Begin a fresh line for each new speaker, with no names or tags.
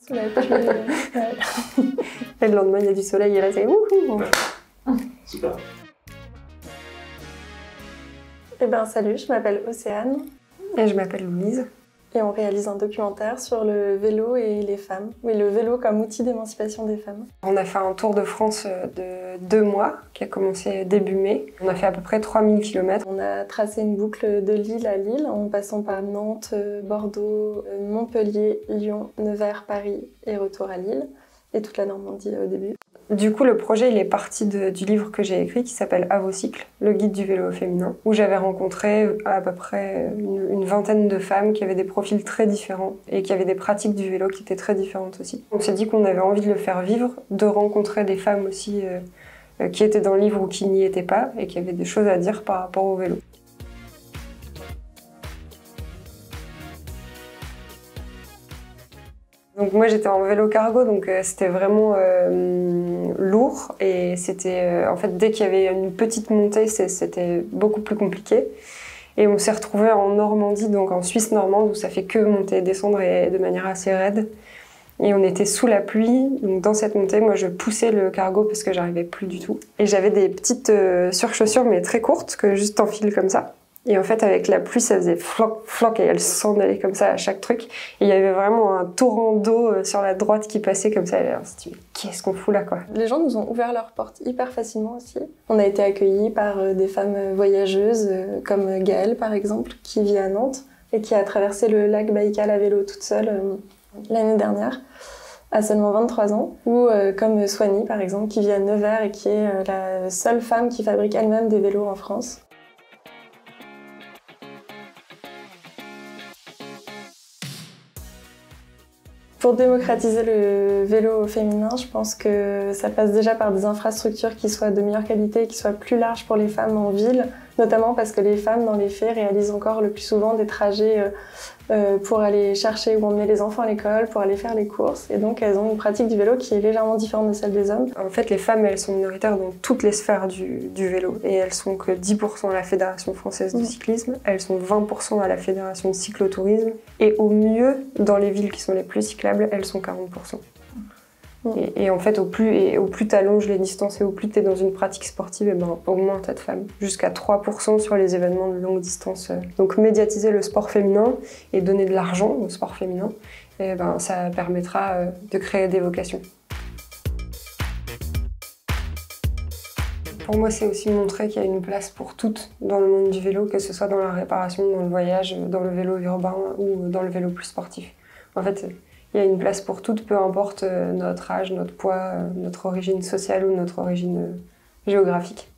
La pluie, ouais.
Et le lendemain, il y a du soleil et là, c'est wouhou.
Ouais. Super.
Eh ben salut, je m'appelle Océane
Et je m'appelle Louise.
et on réalise un documentaire sur le vélo et les femmes. Oui, le vélo comme outil d'émancipation des femmes.
On a fait un tour de France de 2 mois qui a commencé début mai. On a fait à peu près 3000 km.
On a tracé une boucle de Lille à Lille en passant par Nantes, Bordeaux, Montpellier, Lyon, Nevers, Paris et retour à Lille. Et toute la Normandie au début.
Du coup, le projet il est parti du livre que j'ai écrit qui s'appelle À vos cycles, le guide du vélo féminin, où j'avais rencontré à peu près une vingtaine de femmes qui avaient des profils très différents et qui avaient des pratiques du vélo qui étaient très différentes aussi. On s'est dit qu'on avait envie de le faire vivre, de rencontrer des femmes aussi qui étaient dans le livre ou qui n'y étaient pas et qui avaient des choses à dire par rapport au vélo. Donc moi j'étais en vélo cargo, donc c'était vraiment lourd et c'était en fait dès qu'il y avait une petite montée c'était beaucoup plus compliqué. Et on s'est retrouvés en Normandie, donc en Suisse normande où ça fait que monter et descendre et de manière assez raide. Et on était sous la pluie, donc dans cette montée, moi je poussais le cargo parce que j'arrivais plus du tout. Et j'avais des petites surchaussures mais très courtes que juste t'enfiles comme ça. Et en fait, avec la pluie, ça faisait floc, floc, et elle s'en allait comme ça à chaque truc. Et il y avait vraiment un torrent d'eau sur la droite qui passait comme ça. Et on s'est dit, mais qu'est-ce qu'on fout là, quoi?
Les gens nous ont ouvert leurs portes hyper facilement aussi. On a été accueillis par des femmes voyageuses, comme Gaëlle par exemple, qui vit à Nantes et qui a traversé le lac Baïkal à vélo toute seule l'année dernière, à seulement 23 ans. Ou comme Soigny par exemple, qui vit à Nevers et qui est la seule femme qui fabrique elle-même des vélos en France. Pour démocratiser le vélo féminin, je pense que ça passe déjà par des infrastructures qui soient de meilleure qualité et qui soient plus larges pour les femmes en ville, notamment parce que les femmes, dans les faits, réalisent encore le plus souvent des trajets pour aller chercher ou emmener les enfants à l'école, pour aller faire les courses. Et donc, elles ont une pratique du vélo qui est légèrement différente de celle des hommes.
En fait, les femmes, elles sont minoritaires dans toutes les sphères du vélo. Et elles sont que 10% à la Fédération française de cyclisme, elles sont 20% à la Fédération de cyclotourisme. Et au mieux, dans les villes qui sont les plus cyclables, elles sont 40%. Et en fait, au plus tu allonges les distances et au plus tu es dans une pratique sportive, et ben, au moins tu as de femmes. Jusqu'à 3% sur les événements de longue distance. Donc médiatiser le sport féminin et donner de l'argent au sport féminin, et ben, ça permettra de créer des vocations. Pour moi, c'est aussi montrer qu'il y a une place pour toutes dans le monde du vélo, que ce soit dans la réparation, dans le voyage, dans le vélo urbain ou dans le vélo plus sportif. En fait, il y a une place pour toutes, peu importe notre âge, notre poids, notre origine sociale ou notre origine géographique.